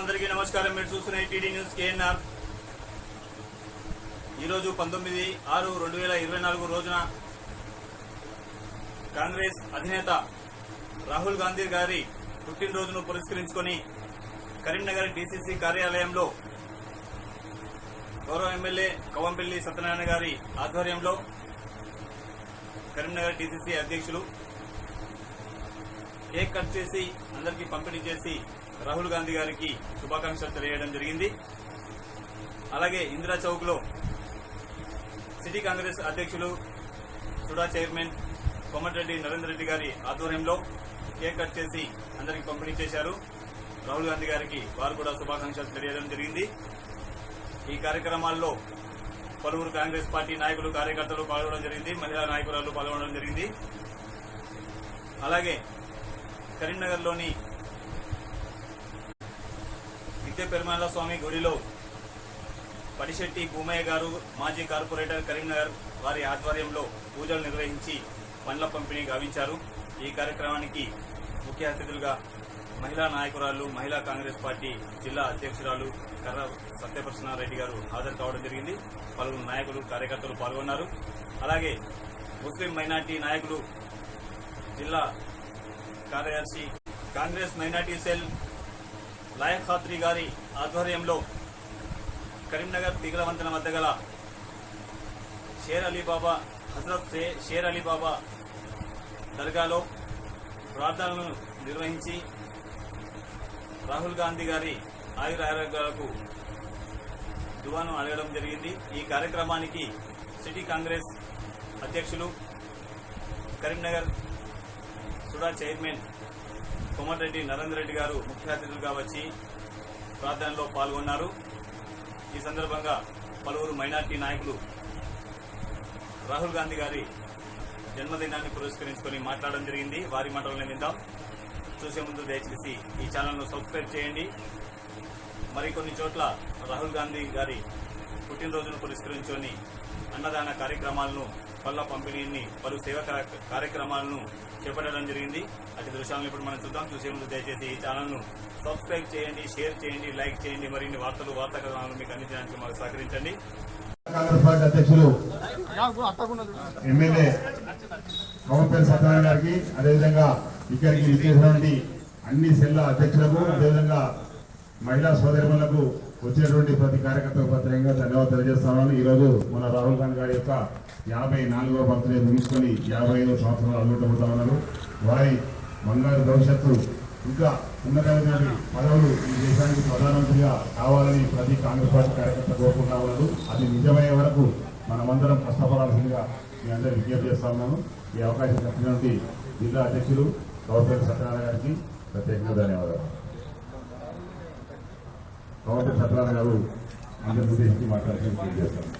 అందరికీ నమస్కారం. మీరు చూస్తున్న టీడీ న్యూస్ కేఎన్ఆర్. ఈరోజు 19/6/2024 రోజున కాంగ్రెస్ అధినేత రాహుల్ గాంధీ గారి పుట్టినరోజును పురస్కరించుకొని కరీంనగర్ డీసీసీ కార్యాలయంలో గౌరవ ఎమ్మెల్యే కవంపల్లి సత్యనారాయణ గారి ఆధ్వర్యంలో కరీంనగర్ డీసీసీ అధ్యక్షులు కేక్ కట్ చేసి అందరికీ పంపిణీ చేసి రాహుల్ గాంధీ గారికి శుభాకాంక్షలు తెలియజేయడం జరిగింది. అలాగే ఇందిరా చౌక్ లో సిటీ కాంగ్రెస్ అధ్యక్షులు సుడా చైర్మన్ కోమటిరెడ్డి నరేందర్ రెడ్డి గారి ఆధ్వర్యంలో కేక్ కట్ చేసి అందరికీ పంపిణీ చేశారు. రాహుల్ గాంధీ గారికి వారు కూడా శుభాకాంక్షలు తెలియజేయడం జరిగింది. ఈ కార్యక్రమాల్లో పలువురు కాంగ్రెస్ పార్టీ నాయకులు కార్యకర్తలు పాల్గొనడం జరిగింది. మహిళా నాయకురాలు పాల్గొనడం జరిగింది. అలాగే కరీంనగర్ లోని నిత్య పెరుమాళ స్వామి గుడిలో పడిశెట్టి భూమయ్య గారు మాజీ కార్పొరేటర్ కరీంనగర్ వారి ఆధ్వర్యంలో పూజలు నిర్వహించి పండ్ల పంపిణీ గావించారు. ఈ కార్యక్రమానికి ముఖ్య అతిథులుగా మహిళా నాయకురాలు మహిళా కాంగ్రెస్ పార్టీ జిల్లా అధ్యక్షురాలు కర్ర సత్యప్రసన్నారెడ్డి గారు హాజరు కావడం జరిగింది. పలువురు నాయకులు కార్యకర్తలు పాల్గొన్నారు. అలాగే ముస్లిం మైనార్టీ నాయకులు జిల్లా కార్యదర్శి కాంగ్రెస్ మైనార్టీ సెల్ లాయక్ ఖాత్రి గారి ఆధ్వర్యంలో కరీంనగర్ తీగల వంతెన వద్ద గల హజరత్ షేర్ అలీబాబా దర్గాలో ప్రార్థనలను నిర్వహించి రాహుల్ గాంధీ గారి ఆయురారోగ్యాలకు దువాను అడగడం జరిగింది. ఈ కార్యక్రమానికి సిటీ కాంగ్రెస్ అధ్యక్షులు కరీంనగర్ సుడా చైర్మన్ కోమటిరెడ్డి నరేందర్ రెడ్డి గారు ముఖ్య అతిథులుగా వచ్చి ప్రార్థనలో పాల్గొన్నారు. ఈ సందర్భంగా పలువురు మైనార్టీ నాయకులు రాహుల్ గాంధీ గారి జన్మదినాన్ని పురస్కరించుకొని మాట్లాడడం జరిగింది. వారి మాటలను విందాం. చూసే ముందు దయచేసి ఈ ఛానల్ను సబ్స్క్రైబ్ చేయండి. మరికొన్ని చోట్ల రాహుల్ గాంధీ గారి పుట్టినరోజును పురస్కరించుకొని అన్నదాన కార్యక్రమాలను పళ్ళ పంపిణీని పలు సేవా కార్యక్రమాలను చేపట్టడం జరిగింది. అటు దృశ్యాలను ఇప్పుడు మనం చూద్దాం. చూసే ముందు దయచేసి ఈ ఛానల్ను సబ్స్క్రైబ్ చేయండి, షేర్ చేయండి, లైక్ చేయండి. మరిన్ని వార్తా కథనాలను మీకు అందించడానికి మాకు సహకరించండి. కాంగ్రెస్ పార్టీ అధ్యక్షులు ఎమ్మెల్యే కవంపల్లి సత్యనారాయణ గారికి, అదేవిధంగా ఇక్కడికి విచ్చేసినటువంటి అన్ని సెల్ల అధ్యక్షులకు, అదేవిధంగా మహిళా సోదరులకు, వచ్చినటువంటి ప్రతి కార్యకర్తకు ప్రత్యేకంగా ధన్యవాదాలు తెలియజేస్తున్నాను. ఈ రోజు మన రాహుల్ గాంధీ గారి యొక్క 54వ బర్త్డే ముగించుకొని 55వ సంవత్సరాలు అల్లుకుంటా ఉన్నారు. వారి బంగారు భవిష్యత్తు ఇంకా ఉన్నతమైనటువంటి పదవులు ఈ దేశానికి ప్రధానమంత్రిగా కావాలని ప్రతి కాంగ్రెస్ పార్టీ కార్యకర్త కోరుకుంటా ఉన్నారు. అది నిజమయ్యే వరకు మనమందరం కష్టపడాల్సిందిగా మీ అందరూ విజ్ఞప్తి చేస్తా ఉన్నాను. ఈ అవకాశం కల్పించినటువంటి జిల్లా అధ్యక్షులు కవంపల్లి సత్యనారాయణ గారికి ప్రత్యేకంగా ధన్యవాదాలు. కవంపల్లి సత్యనారాయణ గారు అందరి ఉద్దేశించి మాట్లాడుతూ చేస్తారు.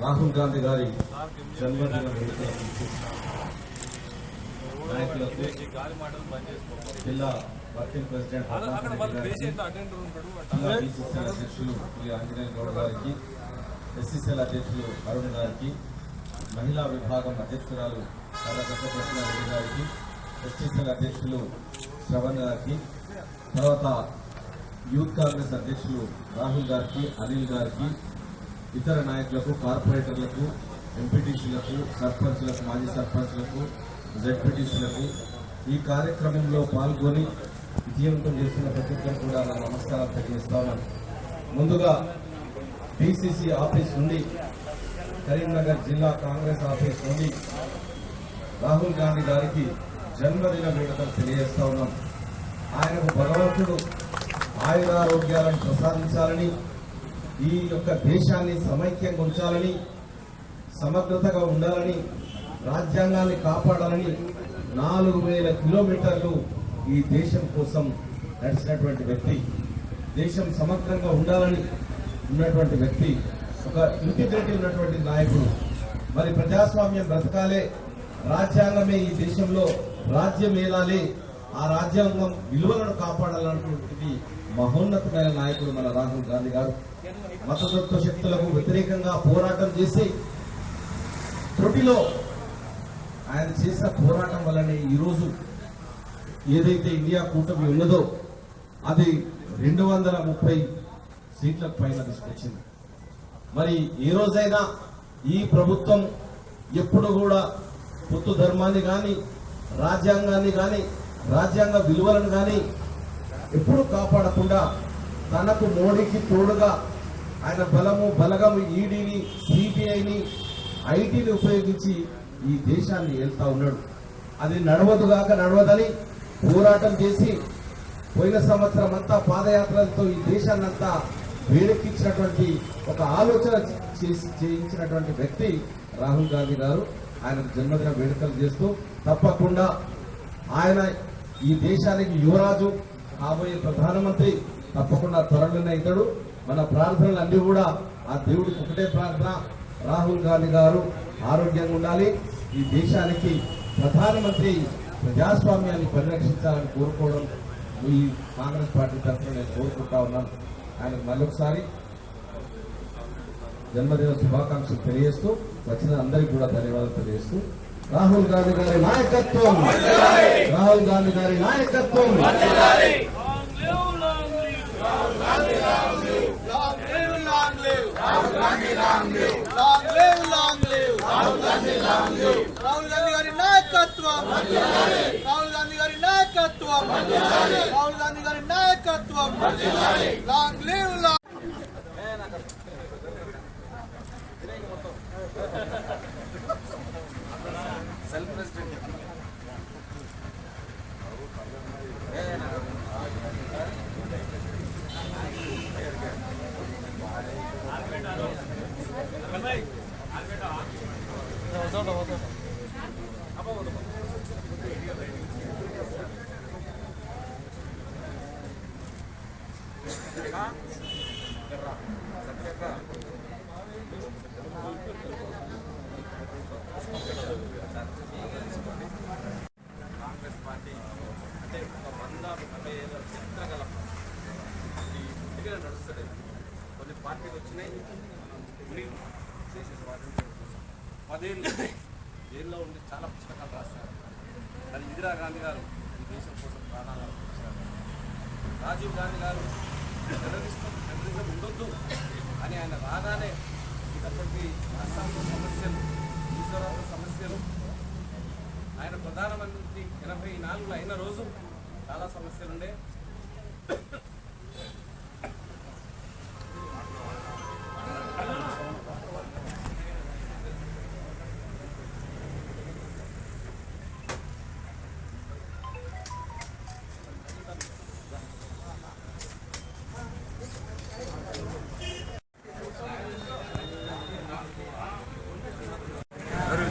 రాహుల్ గాంధీ గారి జన్మదిన నాయకులకు, జిల్లా వర్కింగ్ ప్రెసిడెంట్ జిల్లా బీసీసీఎల్ అధ్యక్షులు ఆంజనేయ గౌడ్ గారికి, ఎస్సీసీఎల్ అధ్యక్షులు అరుణ్ గారికి, మహిళా విభాగం అధ్యక్షురాలు రెడ్డి గారికి, ఎస్టీసీఎల్ అధ్యక్షులు శ్రవణ్ గారికి, తర్వాత యూత్ కాంగ్రెస్ అధ్యక్షులు రాహుల్ గారికి, అనిల్ గారికి, ఇతర నాయకులకు, కార్పొరేటర్లకు, ఎంపీటీసీలకు, సర్పంచ్లకు, మాజీ సర్పంచ్లకు, జెడ్పీటీసీలకు ఈ కార్యక్రమంలో పాల్గొని విజయవంతం చేస్తున్న ప్రతి ఒక్కరు కూడా నా నమస్కారం తెలియజేస్తాను. ముందుగా డీసీసీ ఆఫీస్ నుండి, కరీంనగర్ జిల్లా కాంగ్రెస్ ఆఫీస్ నుండి రాహుల్ గాంధీ గారికి జన్మదిన వేడుకలు తెలియజేస్తా ఉన్నాం. ఆయనకు భగవంతుడు ఆయురారోగ్యాలను ప్రసాదించాలని, ఈ యొక్క దేశాన్ని సమైక్యంగా ఉంచాలని, సమగ్రతగా ఉండాలని, రాజ్యాంగాన్ని కాపాడాలని 4000 కిలోమీటర్లు ఈ దేశం కోసం నడిచినటువంటి వ్యక్తి, దేశం సమగ్రంగా ఉండాలని ఉన్నటువంటి వ్యక్తి, ఒక ఇంటిగ్రిటీ ఉన్నటువంటి నాయకుడు. మరి ప్రజాస్వామ్యం బ్రతకాలే, రాజ్యాంగమే ఈ దేశంలో రాజ్యం ఏలాలి, ఆ రాజ్యాంగం విలువలను కాపాడాలన్నటువంటిది మహోన్నతమైన నాయకుడు మన రాహుల్ గాంధీ గారు. మతతత్వ శక్తులకు వ్యతిరేకంగా పోరాటం చేసి త్రుటిలో ఆయన చేసిన పోరాటం వల్లనే ఈరోజు ఏదైతే ఇండియా కూటమి ఉన్నదో అది 230 సీట్లకు పైన తీసుకొచ్చింది. మరి ఏ రోజైనా ఈ ప్రభుత్వం ఎప్పుడు కూడా పొత్తు ధర్మాన్ని కానీ రాజ్యాంగాన్ని కానీ రాజ్యాంగ విలువలను కానీ ఎప్పుడు కాపాడకుండా తనకు మోడీకి తోడుగా ఆయన బలగము ఈడీని, సిబిఐని, ఐటీని ఉపయోగించి ఈ దేశాన్ని ఏళ్తా ఉన్నాడు. అది నడవదని పోరాటం చేసి పోయిన సంవత్సరం అంతా పాదయాత్రలతో ఈ దేశాన్నంతా వేడెక్కించినటువంటి ఒక ఆలోచన చేయించినటువంటి వ్యక్తి రాహుల్ గాంధీ గారు. ఆయనకు జన్మదిన వేడుకలు చేస్తూ తప్పకుండా ఆయన ఈ దేశానికి యువరాజు, కాబోయే ప్రధానమంత్రి తప్పకుండా త్వరలోనే అవుతాడు. మన ప్రార్థనలు అన్ని కూడా ఆ దేవుడికి ఒకటే ప్రార్థన, రాహుల్ గాంధీ గారు ఆరోగ్యంగా ఉండాలి, ఈ దేశానికి ప్రధానమంత్రి ప్రజాస్వామ్యాన్ని పరిరక్షించాలని కోరుకోవడం ఈ కాంగ్రెస్ పార్టీ తరఫున నేను కోరుకుంటా ఉన్నాను. ఆయనకు మరొకసారి జన్మదిన శుభాకాంక్షలు తెలియజేస్తూ వచ్చిన అందరికీ కూడా ధన్యవాదాలు తెలియజేస్తూ రాహుల్ గాంధీ గారి నాయకత్వం, రాహుల్ గాంధీ గారి నాయకత్వం. రాహుల్ గాంధీ గారి నాయకత్వం, రాహుల్ గాంధీ గారి నాయకత్వం, రాహుల్ గాంధీ గారి నాయకత్వం. Long live long self president. Congress party అంటే ఒక 150 ఏళ్ళ చరిత్ర గల ఇంటిగా నడుస్తుంది. కొన్ని పార్టీలు వచ్చినాయి, చేసే 10 ఏళ్ళలో ఉండి చాలా పుస్తకాలు రాస్తారు. కానీ ఇందిరాగాంధీ గారు ఈ దేశం కోసం ప్రాణాలు అర్పించారు. రాజీవ్ గాంధీ గారు టెర్రరిజం ఉండొద్దు అని ఆయన రాగానే ఇటువంటి అస్సాంలో సమస్యలు, మిజోరాంలో సమస్యలు, ఆయన ప్రధానమంత్రి 84లో అయిన రోజు చాలా సమస్యలు ఉండే.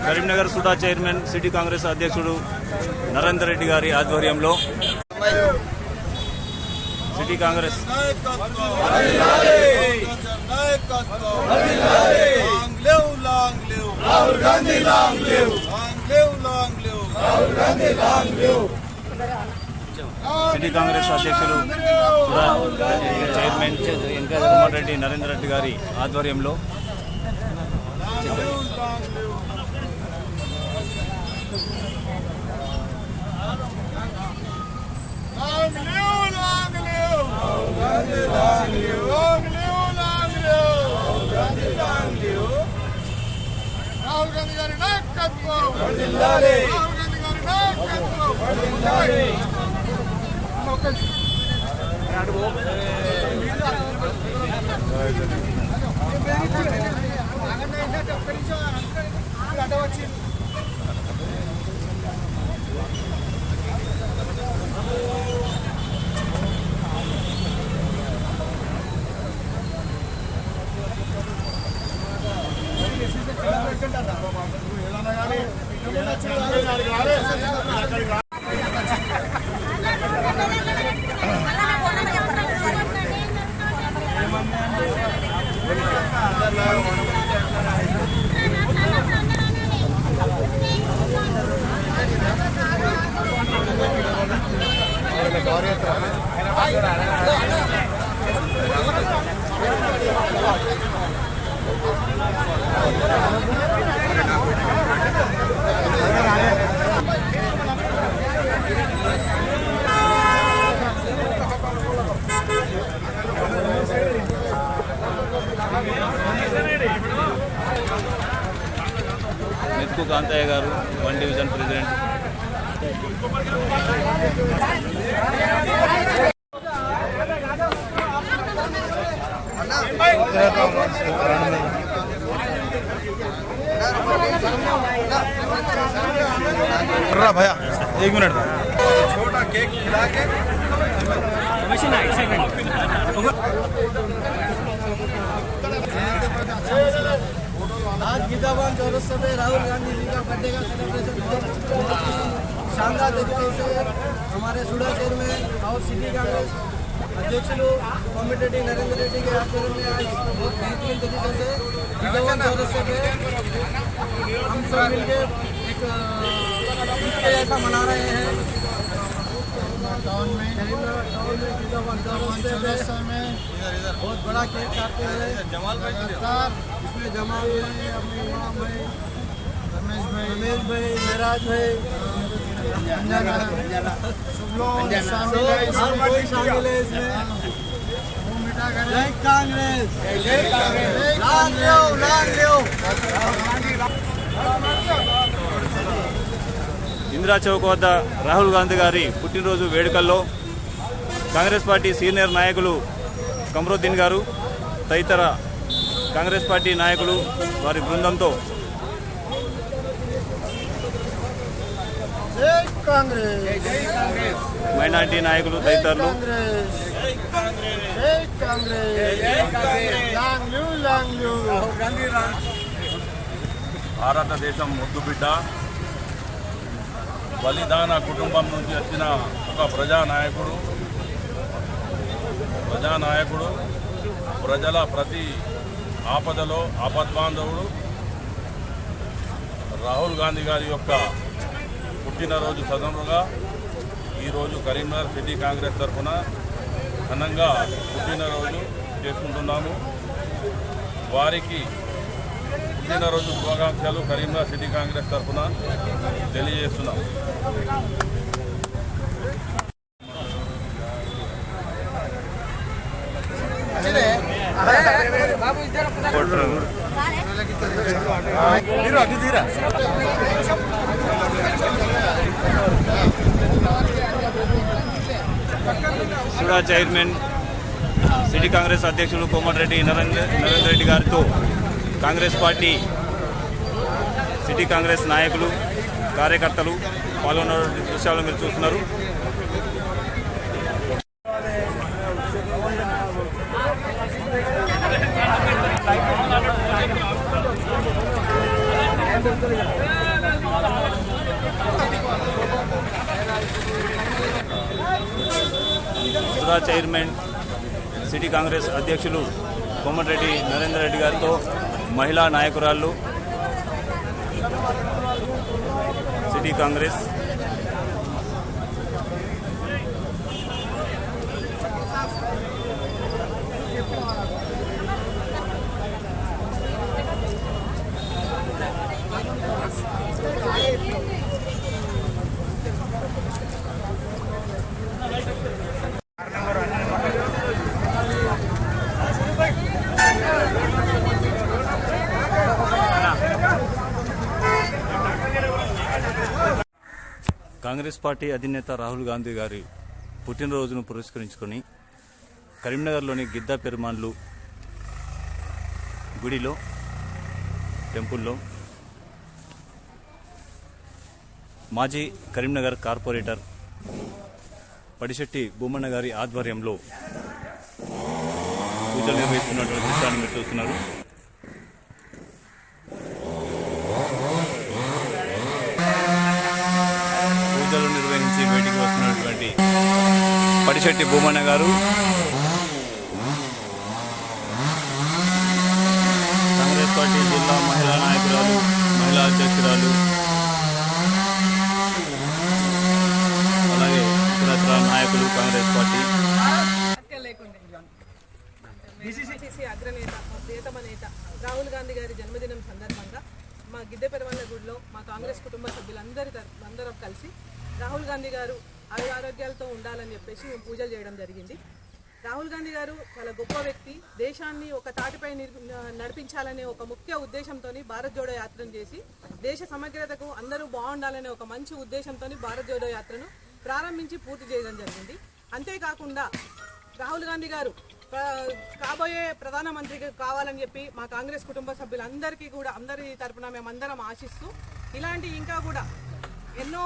కరీంనగర్ సుడా చైర్మన్ సిటీ కాంగ్రెస్ అధ్యక్షుడు నరేందర్ రెడ్డి గారి ఆధ్వర్యంలో సిటీ కాంగ్రెస్ సిటీ కాంగ్రెస్ అధ్యక్షులు సుడా చైర్మన్ కుమార్ రెడ్డి నరేందర్ రెడ్డి గారి ఆధ్వర్యంలో రాహుల్ గాంధీ గారి నాయకత్వం, రాహుల్ గాంధీ గారి నాయకత్వం. కాంతయ్య గారు 1 డివిజన్ ప్రెసిడెంట్. भैया 1 मिनट छोटा केक खिला के आज गीतावान चौरस्ता में राहुल गांधी जी का बर्थडे का सेलिब्रेशन बहुत ही शानदार तरीके से हमारे सूडा चेयरमैन और सिटी कांग्रेस अध्यक्ष लोग कॉम्पिटेटिव नरेंद्र रेड्डी के आचरण में आज बहुत बेहतरीन तरीके से गीतावान चौरस्ता पे हम सब मिलकर एक ईद के जैसा मना रहे हैं। टाउन में गीतावान चौरस्ता में बहुत बड़ा केक काटते हैं। इसमें जमाल भाई, अपने इमाम भाई, रमेश भाई, मेराज भाई, सब लोग हर कोई शामिल है इसमें। जय कांग्रेस, जय कांग्रेस, लाल लो। ఇందిరా చౌక్ వద్ద రాహుల్ గాంధీ గారి పుట్టినరోజు వేడుకల్లో కాంగ్రెస్ పార్టీ సీనియర్ నాయకులు కమరుద్దీన్ గారు తదితర కాంగ్రెస్ పార్టీ నాయకులు వారి బృందంతో మైనార్టీ నాయకులు తదితరులు భారతదేశం ముద్దుబిడ్డ బలిదాన కుటుంబం నుంచి వచ్చిన ఒక ప్రజానాయకుడు ప్రజల ప్రతి ఆపదలో ఆపద్బాంధవుడు రాహుల్ గాంధీ గారి యొక్క పుట్టినరోజు సందర్భంగా ఈరోజు కరీంనగర్ సిటీ కాంగ్రెస్ తరఫున ఘనంగా పుట్టినరోజు చేసుకుంటున్నాము. వారికి పుట్టినరోజు శుభాకాంక్షలు కరీంనగర్ సిటీ కాంగ్రెస్ తరఫున తెలియజేస్తున్నాం. సుడా చైర్మన్ సిటీ కాంగ్రెస్ అధ్యక్షులు కోమటిరెడ్డి నరేందర్ రెడ్డి గారితో కాంగ్రెస్ పార్టీ సిటీ కాంగ్రెస్ నాయకులు కార్యకర్తలు పాల్గొన్న దృశ్యాలు మీరు చూస్తున్నారు. సుడా చైర్మన్ సిటీ కాంగ్రెస్ అధ్యక్షులు కోమటిరెడ్డి నరేందర్ రెడ్డి గారితో మహిళా నాయకురాళ్ళు సిటీ కాంగ్రెస్ కాంగ్రెస్ పార్టీ అధినేత రాహుల్ గాంధీ గారి పుట్టినరోజును పురస్కరించుకొని కరీంనగర్లోని గిద్దా పెరుమాన్లు గుడిలో టెంపుల్లో మాజీ కరీంనగర్ కార్పొరేటర్ పడిశెట్టి భూమన్న గారి ఆధ్వర్యంలో పూజలు నిర్వహిస్తున్నటువంటి దృశ్యాన్ని మీరు చూస్తున్నారు. పూజలు నిర్వహించి బయటికి వస్తున్నటువంటి పడిశెట్టి భూమన్న గారు కాంగ్రెస్ పార్టీ జిల్లా మహిళా నాయకురాలు, మహిళా అధ్యక్షురాలు, అలాగే ఇతరత్ర నాయకులు కాంగ్రెస్ పార్టీ బీసీసీ అగ్రనేత ప్రియతమ నేత రాహుల్ గాంధీ గారి జన్మదినం సందర్భంగా మా గిద్దెపెరవల్ల గుడిలో మా కాంగ్రెస్ కుటుంబ సభ్యులందరూ కలిసి రాహుల్ గాంధీ గారు ఆరోగ్యాలతో ఉండాలని చెప్పేసి మేము పూజలు చేయడం జరిగింది. రాహుల్ గాంధీ గారు చాలా గొప్ప వ్యక్తి. దేశాన్ని ఒక తాటిపై నడిపించాలనే ఒక ముఖ్య ఉద్దేశంతో భారత్ జోడో యాత్రను చేసి దేశ సమగ్రతకు అందరూ బాగుండాలనే ఒక మంచి ఉద్దేశంతో భారత్ జోడో యాత్రను ప్రారంభించి పూర్తి చేయడం జరిగింది. అంతేకాకుండా రాహుల్ గాంధీ గారు కాబోయే ప్రధానమంత్రి కావాలని చెప్పి మా కాంగ్రెస్ కుటుంబ సభ్యులందరికీ కూడా అందరి తరపున మేమందరం ఆశిస్తూ ఇలాంటి ఇంకా కూడా ఎన్నో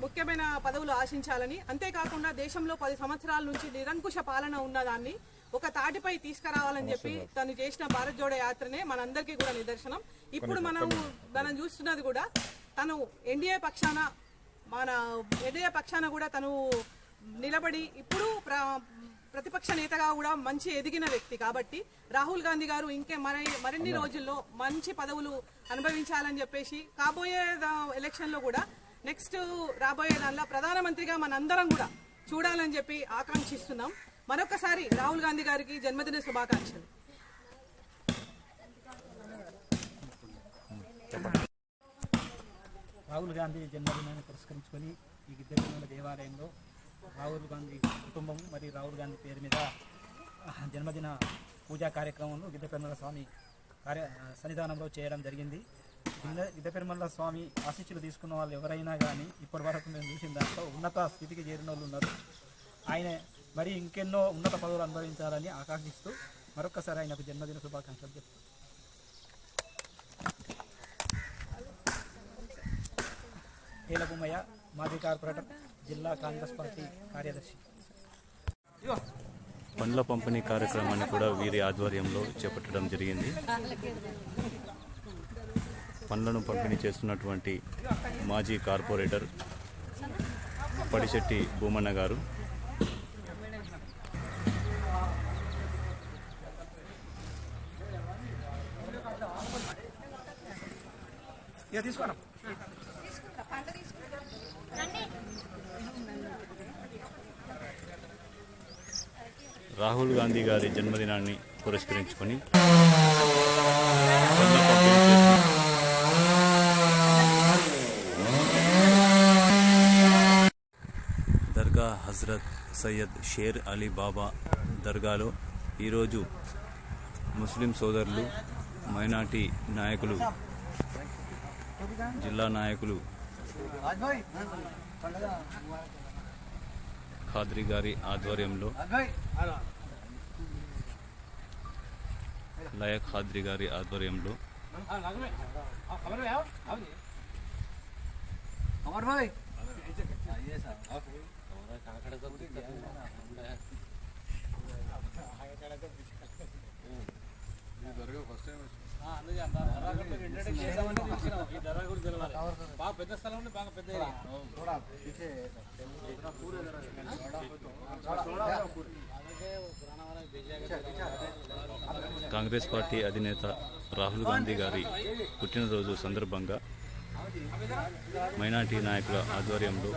ముఖ్యమైన పదవులు ఆశించాలని, అంతేకాకుండా దేశంలో 10 సంవత్సరాల నుంచి నిరంకుశ పాలన ఉన్నదాన్ని ఒక తాటిపై తీసుకురావాలని చెప్పి తను చేసిన భారత్ జోడో యాత్రనే మనందరికీ కూడా నిదర్శనం. ఇప్పుడు మనం చూస్తున్నది కూడా తను ఎన్డీఏ పక్షాన కూడా తను నిలబడి ఇప్పుడు ప్రతిపక్ష నేతగా కూడా మంచి ఎదిగిన వ్యక్తి కాబట్టి రాహుల్ గాంధీ గారు మరిన్ని రోజుల్లో మంచి పదవులు అనుభవించాలని చెప్పేసి కాబోయే ఎలక్షన్లో కూడా నెక్స్ట్ రాబోయే దానిలో ప్రధానమంత్రిగా మనందరం కూడా చూడాలని చెప్పి ఆకాంక్షిస్తున్నాం. మరొకసారి రాహుల్ గాంధీ గారికి జన్మదిన శుభాకాంక్షలు. రాహుల్ గాంధీ జన్మదినాన్ని పురస్కరించుకొని ఈ గిద్దెపల్లి దేవాలయంలో రాహుల్ గాంధీ కుటుంబం మరియు రాహుల్ గాంధీ పేరు మీద జన్మదిన పూజా కార్యక్రమంలో గిద్దెపల్లి స్వామి సన్నిధానంలో చేయడం జరిగింది. గిద్దెపల్లి స్వామి ఆశీస్సులు తీసుకున్న వాళ్ళు ఎవరైనా కానీ ఇప్పటి వరకు మేము చూసిన దాంట్లో ఉన్నత స్థితికి చేరిన వాళ్ళు ఉన్నారు. ఆయన మరి ఇంకెన్నో ఉన్నత పదవులు అనుభవించాలని ఆకాంక్షిస్తూ మరొకసారి ఆయనకు జన్మదిన శుభాకాంక్షలు చెప్తాను. ఏలబొమ్మయ్య, మాజీ కార్పొరేటర్, జిల్లా కాంగ్రెస్ పార్టీ కార్యదర్శి. పండ్ల పంపిణీ కార్యక్రమాన్ని కూడా వీరి ఆధ్వర్యంలో చేపట్టడం జరిగింది. పండ్లను పంపిణీ చేస్తున్నటువంటి మాజీ కార్పొరేటర్ పడిశెట్టి భూమన్న గారు, రాహుల్ గాంధీ గారి జన్మదినాన్ని పురస్కరించుకొని దర్గా హజరత్ సయ్యద్ షేర్ అలీ బాబా దర్గాలో ఈరోజు ముస్లిం సోదరులు, మైనార్టీ నాయకులు, జిల్లా నాయకులు ఖాద్రి గారి ఆధ్వర్యంలో లయక్ ఖాద్రి గారి ఆధ్వర్యంలో కాంగ్రెస్ పార్టీ అధినేత రాహుల్ గాంధీ గారి పుట్టినరోజు సందర్భంగా మైనార్టీ నాయకుల ఆధ్వర్యంలో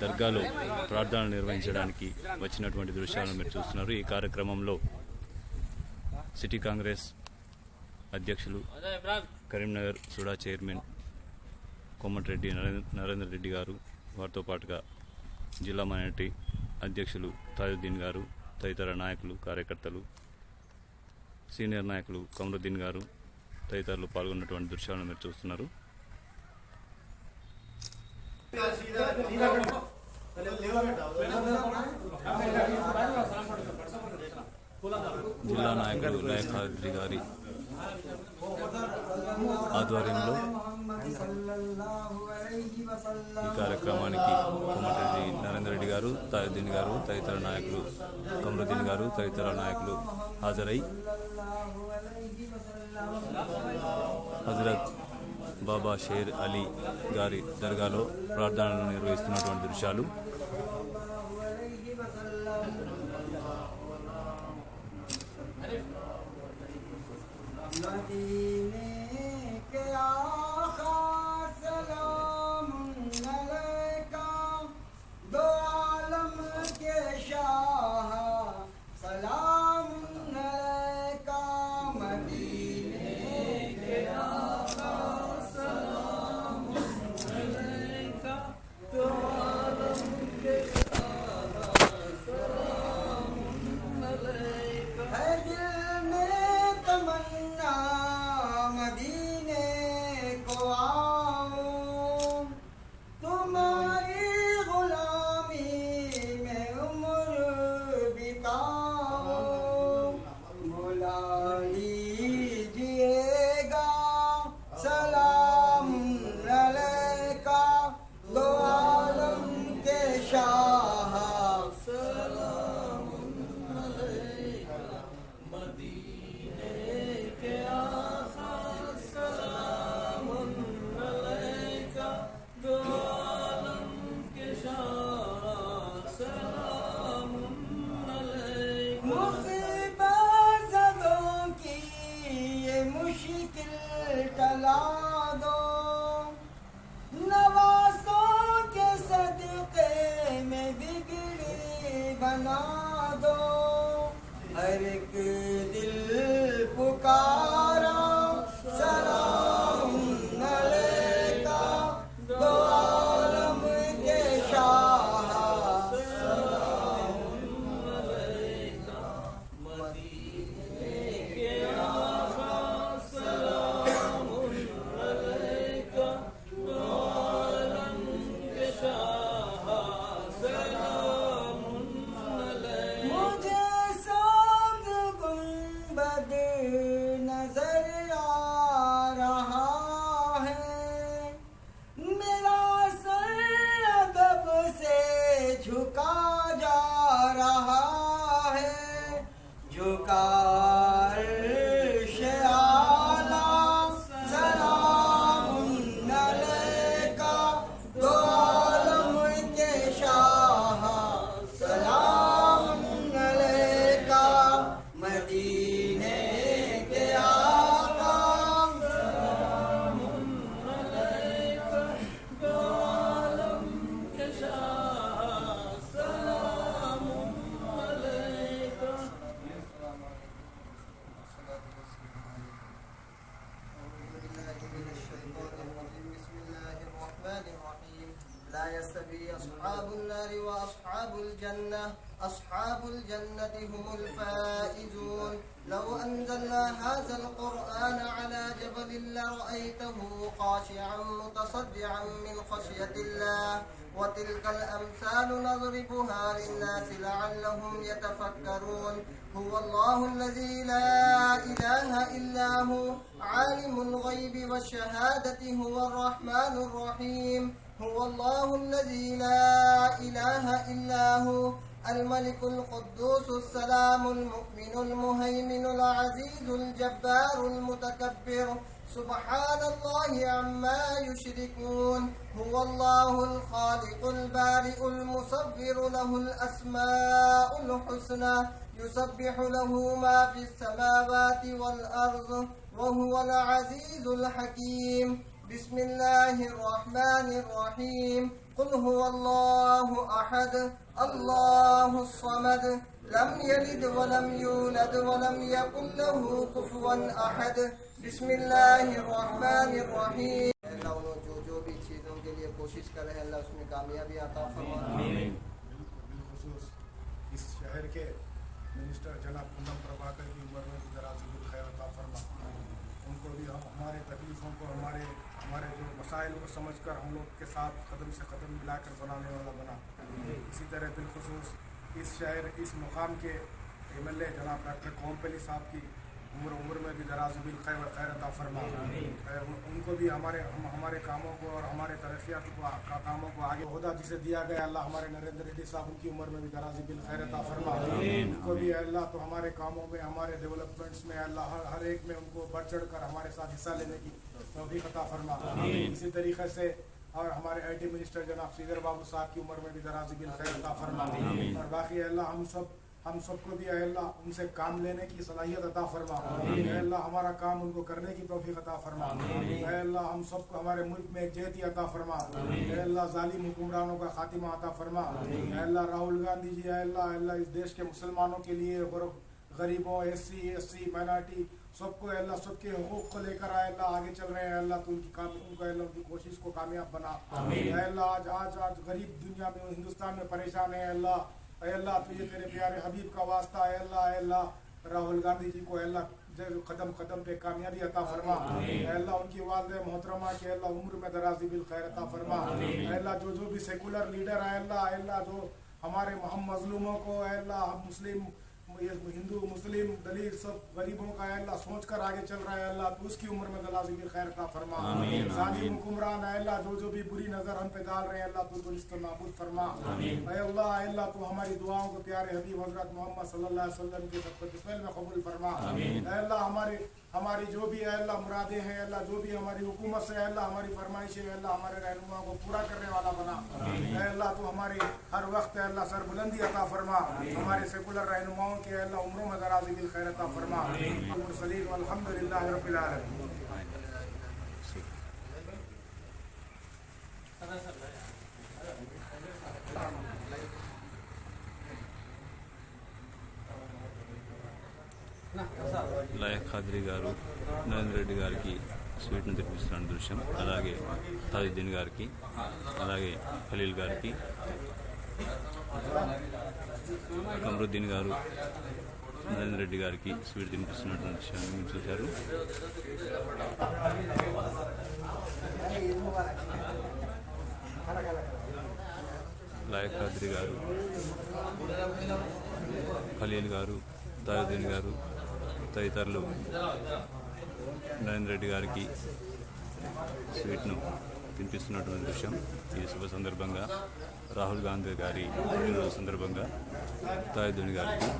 దర్గాలో ప్రార్థనలు నిర్వహించడానికి వచ్చినటువంటి దృశ్యాలను మీరు చూస్తున్నారు. ఈ కార్యక్రమంలో సిటీ కాంగ్రెస్ అధ్యక్షులు, కరీంనగర్ సుడా చైర్మన్ కోమటిరెడ్డి నరేందర్ రెడ్డి గారు, వారితో పాటుగా జిల్లా మైనార్టీ అధ్యక్షులు తాజుద్దీన్ గారు, తదితర నాయకులు, కార్యకర్తలు, సీనియర్ నాయకులు కమరుద్దీన్ గారు తదితరులు పాల్గొన్నటువంటి దృశ్యాలను మీరు చూస్తున్నారు. జిల్లా నాయకులు లయక్ ఖాద్రి గారి ఆధ్వర్యంలో ఈ కార్యక్రమానికి కోమటిరెడ్డి నరేందర్ రెడ్డి గారు, తాజుద్దీన్ గారు, తదితర నాయకులు, కమరుద్దీన్ గారు తదితర నాయకులు హాజరై హజరత్ బాబా షేర్ అలీ గారి దర్గాలో ప్రార్థనలు నిర్వహిస్తున్నటువంటి దృశ్యాలు. सलाम मुसीबतों की ये मुश्किल टला दो, नवासों के सदक़े में बिगड़ी बना दो। हर एक दिल पुकारा सलाम अलैका, दो आलम के शाह सलाम अलैका, मदीने के आका सलाम अलैका, दो आलम के शाह सलाम अलैका। मुझे साथ गुंबद नजर आ रहा है, मेरा सर अदब से झुका जा रहा है, झुका अर्श आला सलाम अलैका, दो आलम के शाह सलाम अलैका, मदीने के आका सलाम अलैका, दो आलम के शाह सलाम अलैका। لا يستوي أصحاب النار وأصحاب الجنة، أصحاب الجنة هم الفائزون. لو أنزلنا هذا القرآن على جبل لرأيته خاشعا متصدعا من خشية الله، وتلك الأمثال نضربها للناس لعلهم يتفكرون. هو الله الذي لا إله إلا هو عالم الغيب والشهادة، هو الرحمن الرحيم. هو الله الذي لا إله إلا هو الملك القدوس السلام المؤمن المهيمن العزيز الجبار المتكبر، سبحان الله عما يشركون. هو الله الخالق البارئ المصور، له الأسماء الحسنى، يسبح له ما في السماوات والأرض، وهو العزيز الحكيم. بسم الله الرحمن الرحيم. قل هو الله أحد الله الصمد، لم يلد ولم يولد ولم يكن له كفوا أحد. بسم الله الرحمن الرحيم. जो भी चीज़ों के लिए कोशिश कर रहे हैं अल्लाह उसमें कामयाबी अता फरमाए। बिलखुसूस इस शहर के मिनिस्टर जनाब पूनम प्रभाकर की उम्र में दराज़ी खैर अता फरमा। उनको भी हमारे तकलीफ़ों को हमारे जो मसाइल को समझकर हम लोग के साथ कदम से कदम मिलाकर बनाने वाला बना। इसी तरह बिलखुसूस इस शहर इस मुकाम के MLA जनाब डॉक्टर कोमपली साहब की उम्र में भी दराज़ बिल खैर अता फरमा। उनको भी हमारे कामों को और हमारे तरक्यात कामों को आगे ओहदा जिसे दिया गया अल्लाह हमारे नरेंद्र रेड्डी साहब उनकी उम्र में भी दराज़ बिल खैर अता फरमा। उनको भी अल्लाह तो हमारे कामों में हमारे डेवलपमेंट्स में अल्लाह हर एक में उनको बढ़ चढ़ कर हमारे साथ हिस्सा लेने की तौफीक अता फरमा। इसी तरीके से और हमारे IT मिनिस्टर जनाब श्रीधर बाबू साहब की उम्र में भी दराज़ बिल खैर अता फरमा। और बाकी अल्लाह हम सबको भी अल्लाह उनसे काम लेने की सलाहियत अता फरमा। अल्लाह हमारा काम उनको करने की तौफीक अता फरमा। अल्लाह हम सबको हमारे मुल्क में एकजुहती अता फरमा। अल्लाह जालिम हुक्मरानों का खातिमा अता फरमा। अल्लाह राहुल गांधी जी अल्लाह इस देश के मुसलमानों के लिए गरीबों SC माइनॉरिटी सबको अल्लाह सबके हुकूक को लेकर अल्लाह आगे चल रहे हैं। अल्लाह तो उनकी कोशिश को कामयाब बना। अल्लाह आज गरीब दुनिया में हिंदुस्तान में परेशान है। अल्लाह तुझे तेरे प्यारे हबीब का वास्ता है। अल्लाह राहुल गांधी जी को अल्लाह कदम कदम पे कामयाबी अता फरमा। अल्लाह उनकी वालिदा मोहतरमा के अल्लाह उम्र में दराज़ी बिल खैर अता फरमा। अल्लाह जो भी सेकुलर लीडर है अल्लाह जो हमारे मजलूमों को अल्लाह मुस्लिम हिंदू मुस्लिम दलित सब गरीबों का अल्लाह सोच कर आगे चल रहा है। अल्लाह तो उसकी उम्र में दराज़ी बिल खैर अता फरमा। जालिम हुक्मरान है अल्लाह जो भी बुरी नजर हम पे डाल रहे हैं अल्लाह तो उनको नाबूद फरमा। अल्लाह तो हमारी दुआओं को प्यारे हबीब हजरत मोहम्मद सल्लल्लाहु अलैहि वसल्लम के तक़ब्बुल में कबूल फरमा। अल्लाह हमारी जो भी अल्लाह मुरादें हैं अल्लाह जो भी हमारी हुकूमत से अल्लाह हमारी फरमाइशें अल्लाह हमारे रहनुमा को पूरा करने वाला बना। अल्लाह तो हमारे हर वक्त अल्लाह सरबुलंदी अता फरमा। हमारे सेकुलर रहनुमाओं लोगों के अल्लाह उम्रों में दराज़ी बिल खैर अता फरमा। मुरसलीन वल्हम्दुलिल्लाहि रब्बिल आलमीन। లాయక్ ఖాద్రి గారు నరేంద్ర రెడ్డి గారికి స్వీట్ను తెప్పిస్తున్న దృశ్యం, అలాగే తాజుద్దీన్ గారికి, అలాగే ఖలీల్ గారికి, కమరుద్దీన్ గారు నరేంద్ర రెడ్డి గారికి స్వీట్ తినిపిస్తున్నటువంటి దృశ్యాన్ని మీరు చూశారు. లాయక్ ఖాద్రి గారు, ఖలీల్ గారు, తాజుద్దీన్ గారు తదితరులు నరేంద్ర రెడ్డి గారికి స్వీట్ను తినిపిస్తున్నటువంటి దృశ్యం. ఈ శుభ సందర్భంగా రాహుల్ గాంధీ గారి పుట్టినరోజు సందర్భంగా తాజుద్దీన్ గారికి,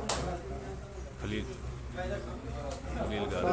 ఖలీల్ గారు,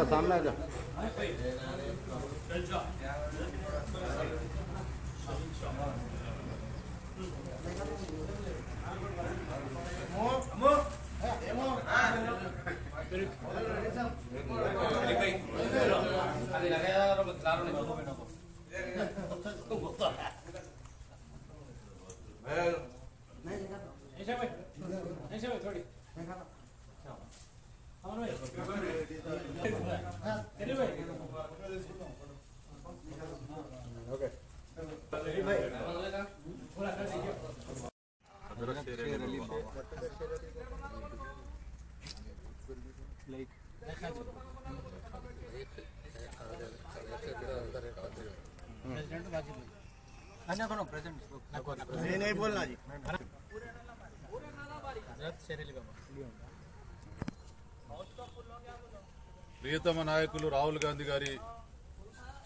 नहीं बोलना जी। ప్రియతమ నాయకులు రాహుల్ గాంధీ గారి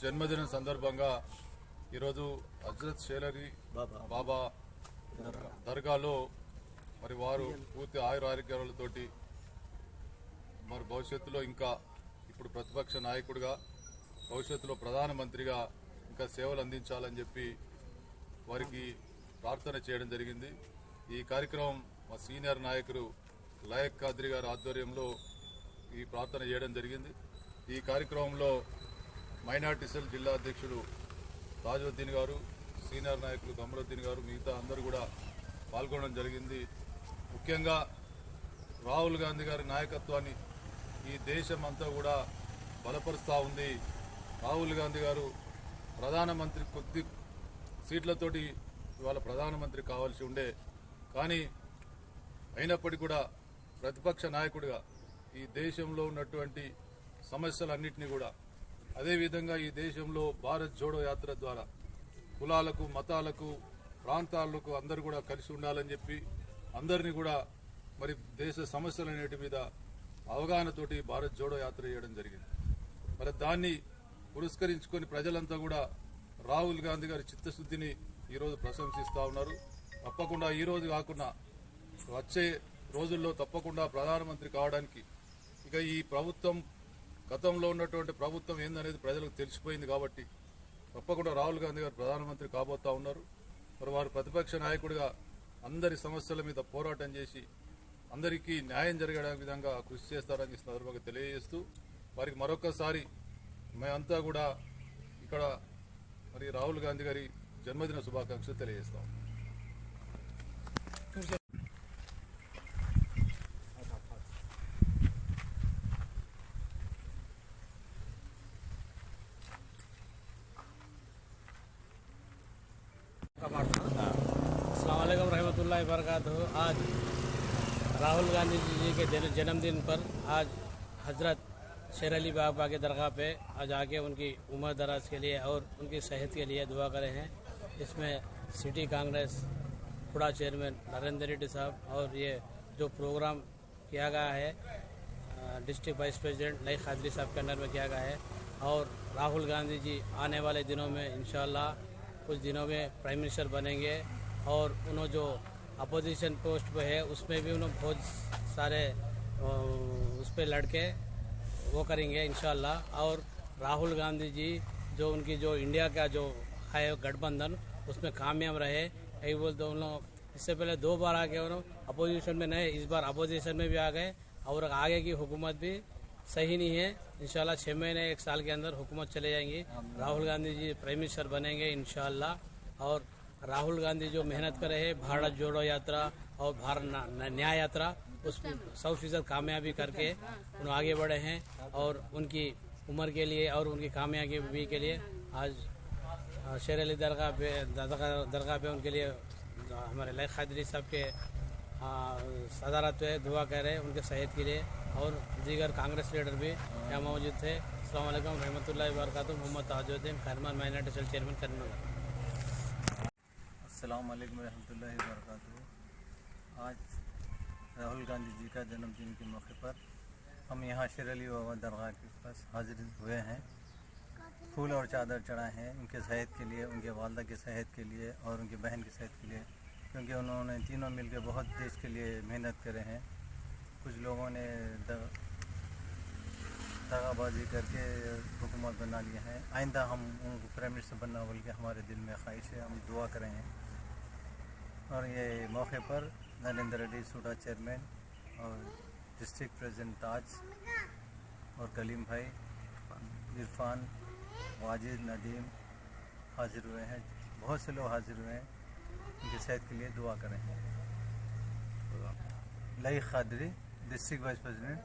జన్మదినం సందర్భంగా ఈరోజు హజ్రత్ షేర్ బాబా దర్గాలో మరి వారు పూర్తి ఆయురారోగ్యాలతోటి మరి భవిష్యత్తులో ఇంకా ఇప్పుడు ప్రతిపక్ష నాయకుడిగా, భవిష్యత్తులో ప్రధానమంత్రిగా ఇంకా సేవలు అందించాలని చెప్పి వారికి ప్రార్థన చేయడం జరిగింది. ఈ కార్యక్రమం మా సీనియర్ నాయకులు లాయక్ ఖాద్రి గారి ఆధ్వర్యంలో ఈ ప్రార్థన చేయడం జరిగింది. ఈ కార్యక్రమంలో మైనార్టీ సెల్ జిల్లా అధ్యక్షుడు తాజుద్దీన్ గారు, సీనియర్ నాయకులు కమరుద్దీన్ గారు, మిగతా అందరూ కూడా పాల్గొనడం జరిగింది. ముఖ్యంగా రాహుల్ గాంధీ గారి నాయకత్వాన్ని ఈ దేశం అంతా కూడా బలపరుస్తూ ఉంది. రాహుల్ గాంధీ గారు ప్రధానమంత్రి కొద్ది సీట్లతోటి ఇవాళ ప్రధానమంత్రి కావాల్సి ఉండే, కానీ అయినప్పటికీ కూడా ప్రతిపక్ష నాయకుడిగా ఈ దేశంలో ఉన్నటువంటి సమస్యలన్నింటినీ కూడా, అదేవిధంగా ఈ దేశంలో భారత్ జోడో యాత్ర ద్వారా కులాలకు, మతాలకు, ప్రాంతాలకు అందరూ కూడా కలిసి ఉండాలని చెప్పి అందరినీ కూడా మరి దేశ సమస్యలన్నిటి మీద అవగాహనతోటి భారత్ జోడో యాత్ర చేయడం జరిగింది. మరి దాన్ని పురస్కరించుకొని ప్రజలంతా కూడా రాహుల్ గాంధీ గారి చిత్తశుద్ధిని ఈరోజు ప్రశంసిస్తూ ఉన్నారు. తప్పకుండా ఈ రోజు కాకుండా వచ్చే రోజుల్లో తప్పకుండా ప్రధానమంత్రి కావడానికి ఇక ఈ ప్రభుత్వం గతంలో ఉన్నటువంటి ప్రభుత్వం ఏందనేది ప్రజలకు తెలిసిపోయింది కాబట్టి తప్పకుండా రాహుల్ గాంధీ గారు ప్రధానమంత్రి కాబోతా ఉన్నారు. మరి వారు ప్రతిపక్ష నాయకుడిగా అందరి సమస్యల మీద పోరాటం చేసి అందరికీ న్యాయం జరిగే విధంగా కృషి చేస్తారని సందర్భంగా తెలియజేస్తూ వారికి మరొకసారి మేమంతా కూడా ఇక్కడ మరి రాహుల్ గాంధీ గారి జన్మదిన శుభాకాంక్షలు తెలియజేస్తాం. अस्सलाम वालेकुम रहमतुल्लाहि व बरकातहू। आज राहुल गांधी जी के जन्मदिन पर आज हजरत शेर अली बाबा के दरगाह पे आज आके उनकी उम्र दराज के लिए और उनकी सेहत के लिए दुआ करे हैं। इसमें सिटी कांग्रेस खुड़ा चेयरमैन नरेंद्र रेड्डी साहब और ये जो प्रोग्राम किया गया है डिस्ट्रिक्ट वाइस प्रेसिडेंट लायक खादरी साहब के अंडर में किया गया है। और राहुल गांधी जी आने वाले दिनों में इंशाअल्लाह कुछ दिनों में प्राइम मिनिस्टर बनेंगे और उन्होंने जो अपोजिशन पोस्ट पे है उसमें भी उन्होंने बहुत सारे उस पर लड़के वो करेंगे इंशाअल्लाह। और राहुल गांधी जी जो उनकी जो इंडिया का जो है गठबंधन उसमें कामयाब रहे, यही बोलते उन लोग इससे पहले 2 बार आ गए और अपोजिशन में नहीं, इस बार अपोजिशन में भी आ गए और आगे की हुकूमत भी सही नहीं है। इंशाल्लाह 6 महीने 1 साल के अंदर हुकूमत चले जाएंगी। राहुल गांधी जी प्राइम मिनिस्टर बनेंगे इंशाल्लाह। और राहुल गांधी जो मेहनत करे है भारत जोड़ो यात्रा और भारत न्याय यात्रा, उस 100% कामयाबी करके उन आगे बढ़े हैं। और उनकी उम्र के लिए और उनकी कामयाबी के लिए आज शेर अली दरगाह पे उनके लिए हमारे लय खादरी साहब के सदारत पे दुआ कर रहे हैं उनके सेहत के लिए। और दीगर कांग्रेस लीडर भी यहाँ मौजूद थे। अस्सलाम वालेकुम रहमतुल्लाहि व बरकातुहू। Mohammed Tajuddin Khairman minority cell chairman Karimnagar. अस्सलाम वालेकुम रहमतुल्लाहि व बरकातुहू। आज राहुल गांधी जी का जन्मदिन के मौके पर हम यहाँ शेर अली बाबा दरगाह के पास हाजिर हुए हैं। फूल और चादर चढ़ाए हैं उनके सेहत के लिए, उनके वालदा के सेहत के लिए और उनकी बहन की सेहत के लिए, क्योंकि उन्होंने तीनों मिलकर बहुत देश के लिए मेहनत करे हैं। कुछ लोगों ने दगाबाजी करके हुकूमत बना लिया है। आइंदा हम उनको प्राइम मिनिस्टर बनना बोल के हमारे दिल में ख्वाहिश है, हम दुआ करें हैं। और ये मौके पर नरेंद्र रेड्डी सूडा चेयरमैन और डिस्ट्रिक्ट प्रेसिडेंट ताज और कलीम भाई, इरफान, वाजिद, नदीम हाजिर हुए हैं। बहुत से लोग हाजिर हुए हैं, उनकी सेहत के लिए दुआ करें हैं। लई Qadri district vice president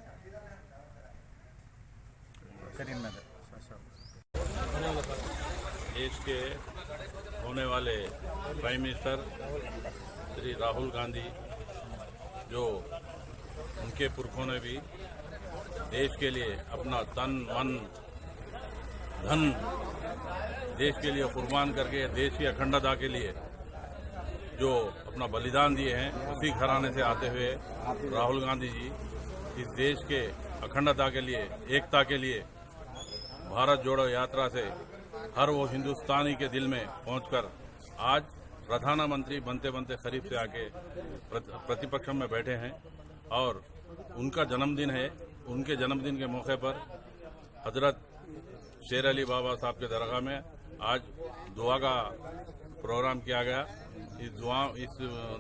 Karimnagar. देश के होने वाले प्राइम मिनिस्टर श्री राहुल गांधी, जो उनके पुरखों ने भी देश के लिए अपना तन मन धन देश के लिए कुर्बान करके देश की अखंडता के लिए जो अपना बलिदान दिए हैं, उसी घराने से आते हुए राहुल गांधी जी इस देश के अखंडता के लिए, एकता के लिए भारत जोड़ो यात्रा से हर वो हिंदुस्तानी के दिल में पहुंचकर आज प्रधानमंत्री बनते बनते करीब से आके प्रतिपक्ष में बैठे हैं। और उनका जन्मदिन है। उनके जन्मदिन के मौके पर हजरत शेर अली बाबा साहब के दरगाह में आज दुआ का प्रोग्राम किया गया। इस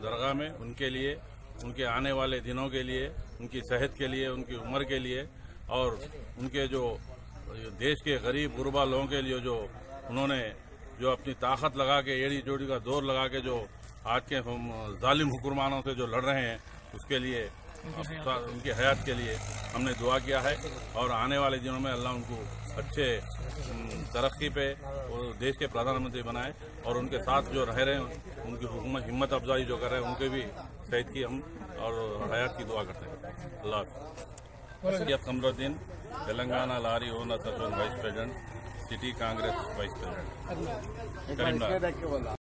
दरगाह में उनके लिए, उनके आने वाले दिनों के लिए, उनकी सेहत के लिए, उनकी उम्र के लिए और उनके जो देश के गरीब गुरबा लोगों के लिए जो उन्होंने जो अपनी ताकत लगा के, एड़ी जोड़ी का जोर लगा के जो आज के जालिम हुक्मरानों से जो लड़ रहे हैं, उसके लिए, उनकी हयात के लिए हमने दुआ किया है। और आने वाले दिनों में अल्लाह उनको अच्छे तरक्की पे और देश के प्रधानमंत्री बनाए और उनके साथ जो रह रहे हैं उनकी हिम्मत अफजाई जो कर रहे हैं उनके भी सेहत की हम और हयात की दुआ करते हैं। अल्लाह Syed Kamaruddin, Telangana lorry owner association vice president, city Congress vice president, Karimnagar.